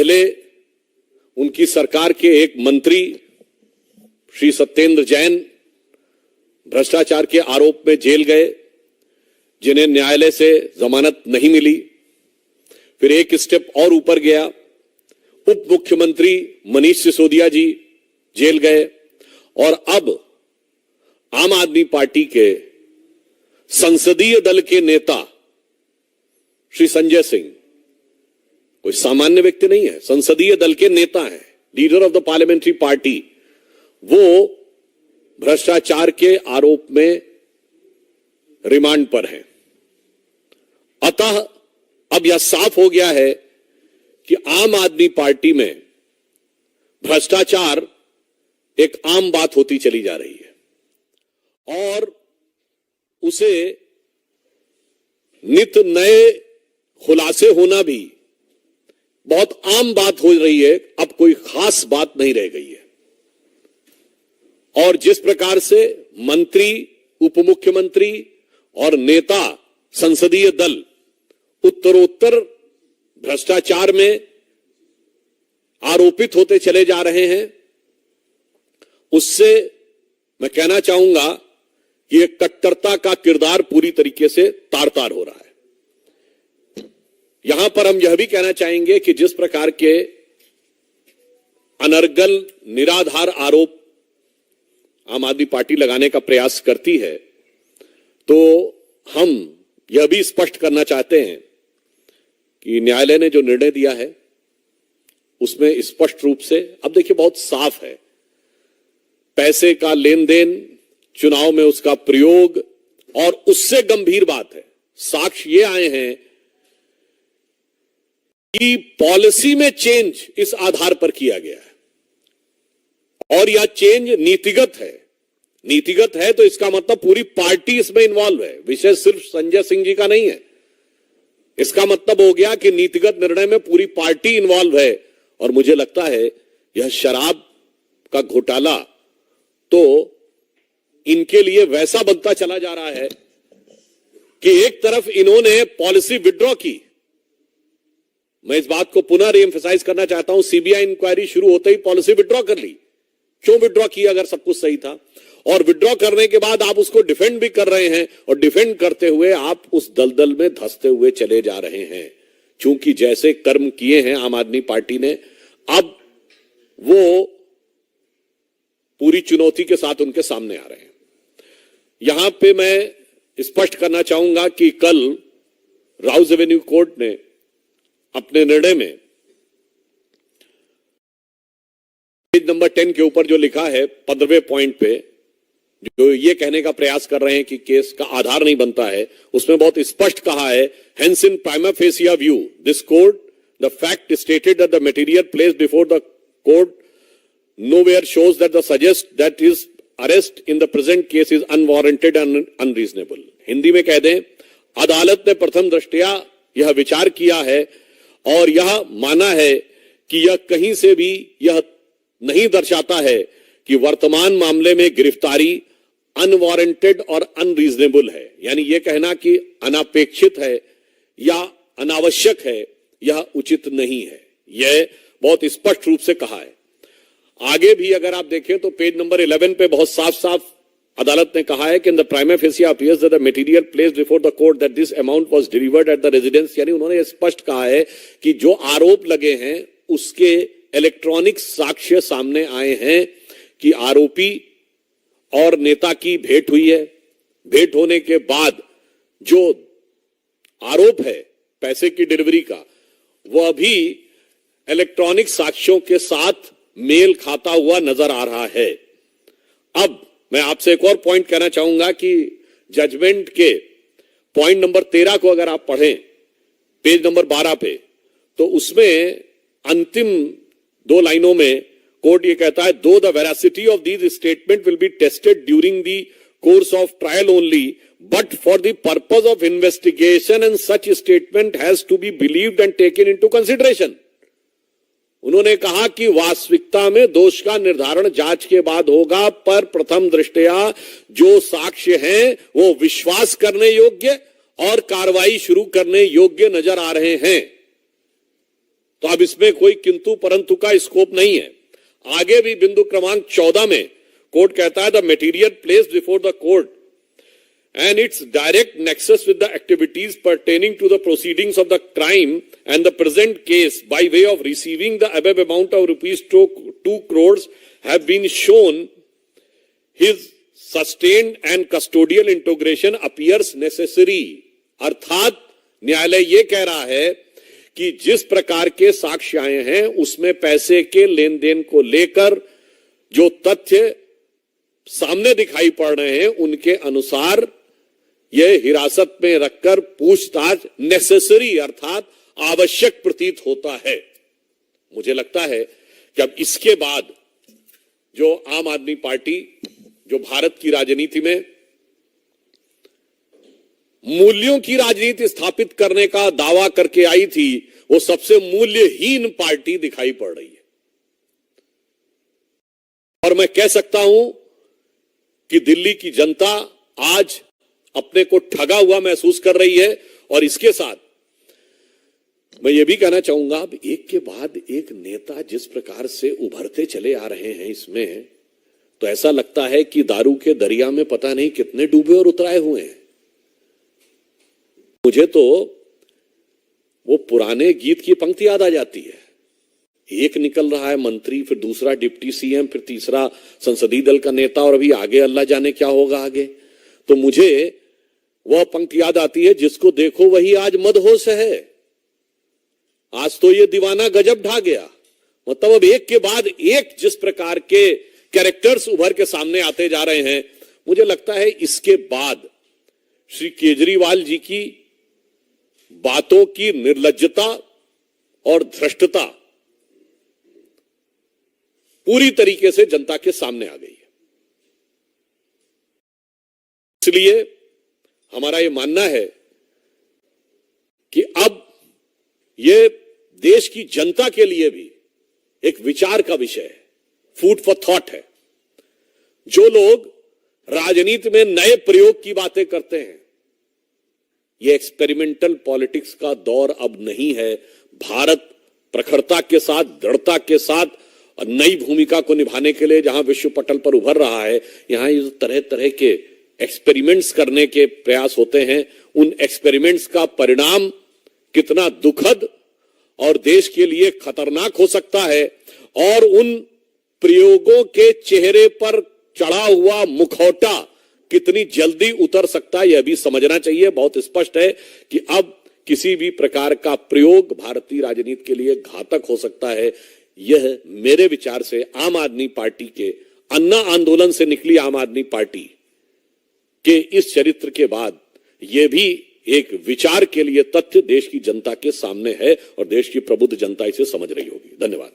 पहले उनकी सरकार के एक मंत्री श्री सत्येंद्र जैन भ्रष्टाचार के आरोप में जेल गए, जिन्हें न्यायालय से जमानत नहीं मिली। फिर एक स्टेप और ऊपर गया, उप मुख्यमंत्री मनीष सिसोदिया जी जेल गए और अब आम आदमी पार्टी के संसदीय दल के नेता श्री संजय सिंह, कोई सामान्य व्यक्ति नहीं है, संसदीय दल के नेता हैं, leader of the parliamentary party, वो भ्रष्टाचार के आरोप में रिमांड पर हैं। अतः अब यह साफ हो गया है कि आम आदमी पार्टी में भ्रष्टाचार एक आम बात होती चली जा रही है और उसे नित नए खुलासे होना भी बहुत आम बात हो रही है। अब कोई खास बात नहीं रह गई है और जिस प्रकार से मंत्री, उप मुख्यमंत्री और नेता संसदीय दल उत्तरोत्तर भ्रष्टाचार में आरोपित होते चले जा रहे हैं, उससे मैं कहना चाहूंगा कि एक कट्टरता का किरदार पूरी तरीके से तार-तार हो रहा है। यहां पर हम यह भी कहना चाहेंगे कि जिस प्रकार के अनर्गल निराधार आरोप आम आदमी पार्टी लगाने का प्रयास करती है, तो हम यह भी स्पष्ट करना चाहते हैं कि न्यायालय ने जो निर्णय दिया है उसमें स्पष्ट रूप से, अब देखिए बहुत साफ है, पैसे का लेन देन, चुनाव में उसका प्रयोग, और उससे गंभीर बात है, साक्ष्य ये आए हैं कि पॉलिसी में चेंज इस आधार पर किया गया है और यह चेंज नीतिगत है। नीतिगत है तो इसका मतलब पूरी पार्टी इसमें इन्वॉल्व है, विषय सिर्फ संजय सिंह जी का नहीं है। इसका मतलब हो गया कि नीतिगत निर्णय में पूरी पार्टी इन्वॉल्व है और मुझे लगता है यह शराब का घोटाला तो इनके लिए वैसा बनता चला जा रहा है कि एक तरफ इन्होंने पॉलिसी विड्रॉ की, मैं इस बात को पुनः रीएम्फसाइज करना चाहता हूं, सीबीआई इंक्वायरी शुरू होते ही पॉलिसी विड्रॉ कर ली। क्यों विड्रॉ किया अगर सब कुछ सही था? और विड्रॉ करने के बाद आप उसको डिफेंड भी कर रहे हैं और डिफेंड करते हुए आप उस दलदल में धंसते हुए चले जा रहे हैं। क्योंकि जैसे कर्म किए हैं आम आदमी पार्टी ने, अब वो पूरी चुनौती के साथ उनके सामने आ रहे हैं। यहां पे मैं स्पष्ट करना चाहूंगा कि कल राउज एवेन्यू कोर्ट ने अपने निर्णय में पेज नंबर 10 के ऊपर जो लिखा है 15वें पॉइंट पे, जो ये कहने का प्रयास कर रहे हैं कि केस का आधार नहीं बनता है, उसमें बहुत स्पष्ट कहा है, hence in prima fascia view this court the fact stated that the material placed before the court nowhere shows that the suggest that his arrest in the present case is unwarranted and unreasonable। Hindi में कह दें, अदालत ने प्रथम दृष्टया यह विचार किया है और यह माना है कि यह कहीं से भी यह नहीं दर्शाता है कि वर्तमान मामले में गिरफ्तारी अनवारंटेड और अनरीजनेबल है। यानी यह कहना कि अनापेक्षित है या अनावश्यक है, यह उचित नहीं है। यह बहुत स्पष्ट रूप से कहा है। आगे भी अगर आप देखें तो पेज नंबर 11 पे बहुत साफ साफ अदालत ने कहा है कि in the prima fascia appears that the material placed before the court that this amount was delivered at the residence. यानी उन्होंने स्पष्ट कहा है कि जो आरोप लगे हैं उसके इलेक्ट्रॉनिक साक्ष्य सामने आए हैं कि आरोपी और नेता की भेंट हुई है। भेंट होने के बाद जो आरोप है पैसे की डिलीवरी का, वह भी इलेक्ट्रॉनिक साक्ष्यों के साथ मेल खाता हुआ नजर आ रहा है। अब मैं आपसे एक और पॉइंट कहना चाहूंगा कि जजमेंट के पॉइंट नंबर 13 को अगर आप पढ़ें पेज नंबर 12 पे, तो उसमें अंतिम 2 लाइनों में कोर्ट ये कहता है, though the veracity of these statement will be tested during the course of trial only but for the purpose of investigation and such statement has to be believed and taken into consideration. उन्होंने कहा कि वास्तविकता में दोष का निर्धारण जांच के बाद होगा, पर प्रथम दृष्टया जो साक्ष्य हैं वो विश्वास करने योग्य और कार्रवाई शुरू करने योग्य नजर आ रहे हैं। तो अब इसमें कोई किंतु परंतु का स्कोप नहीं है। आगे भी बिंदु क्रमांक 14 में कोर्ट कहता है the material placed before the court and its direct nexus with the activities pertaining to the proceedings of the crime and the present case by way of receiving the above amount of rupees 2 crores have been shown, his sustained and custodial integration appears necessary। अर्थात न्यायालय ये कह रहा है कि जिस प्रकार के साक्ष्य आए हैं उसमें पैसे के लेन देन को लेकर जो तथ्य सामने दिखाई पड़ रहे हैं उनके अनुसार यह हिरासत में रखकर पूछताछ नेसेसरी अर्थात आवश्यक प्रतीत होता है। मुझे लगता है कि अब इसके बाद जो आम आदमी पार्टी जो भारत की राजनीति में मूल्यों की राजनीति स्थापित करने का दावा करके आई थी वो सबसे मूल्यहीन पार्टी दिखाई पड़ रही है। और मैं कह सकता हूं कि दिल्ली की जनता आज अपने को ठगा हुआ महसूस कर रही है। और इसके साथ मैं ये भी कहना चाहूंगा अब एक के बाद एक नेता जिस प्रकार से उभरते चले आ रहे हैं इसमें तो ऐसा लगता है कि दारू के दरिया में पता नहीं कितने डूबे और उतराए हुए हैं। मुझे तो वो पुराने गीत की पंक्ति याद आ जाती है, एक निकल रहा है मंत्री, फिर दूसरा डिप्टी सीएम, फिर तीसरा संसदीय दल का नेता और अभी आगे अल्लाह जाने क्या होगा आगे। तो मुझे वह पंक्ति याद आती है, जिसको देखो वही आज मदहोश है, आज तो ये दीवाना गजब ढा गया। मतलब अब एक के बाद एक जिस प्रकार के कैरेक्टर्स उभर के सामने आते जा रहे हैं, मुझे लगता है इसके बाद श्री केजरीवाल जी की बातों की निर्लज्जता और धृष्टता पूरी तरीके से जनता के सामने आ गई है। इसलिए हमारा यह मानना है कि अब यह देश की जनता के लिए भी एक विचार का विषय है, फूड फॉर थॉट है। जो लोग राजनीति में नए प्रयोग की बातें करते हैं, यह एक्सपेरिमेंटल पॉलिटिक्स का दौर अब नहीं है। भारत प्रखरता के साथ, दृढ़ता के साथ और नई भूमिका को निभाने के लिए जहां विश्व पटल पर उभर रहा है, यहां ये तरह तरह के एक्सपेरिमेंट्स करने के प्रयास होते हैं। उन एक्सपेरिमेंट्स का परिणाम कितना दुखद और देश के लिए खतरनाक हो सकता है और उन प्रयोगों के चेहरे पर चढ़ा हुआ मुखौटा कितनी जल्दी उतर सकता है यह भी समझना चाहिए। बहुत स्पष्ट है कि अब किसी भी प्रकार का प्रयोग भारतीय राजनीति के लिए घातक हो सकता है। यह मेरे विचार से आम आदमी पार्टी के अन्ना आंदोलन से निकली आम आदमी पार्टी के इस चरित्र के बाद यह भी एक विचार के लिए तथ्य देश की जनता के सामने है और देश की प्रबुद्ध जनता इसे समझ रही होगी। धन्यवाद।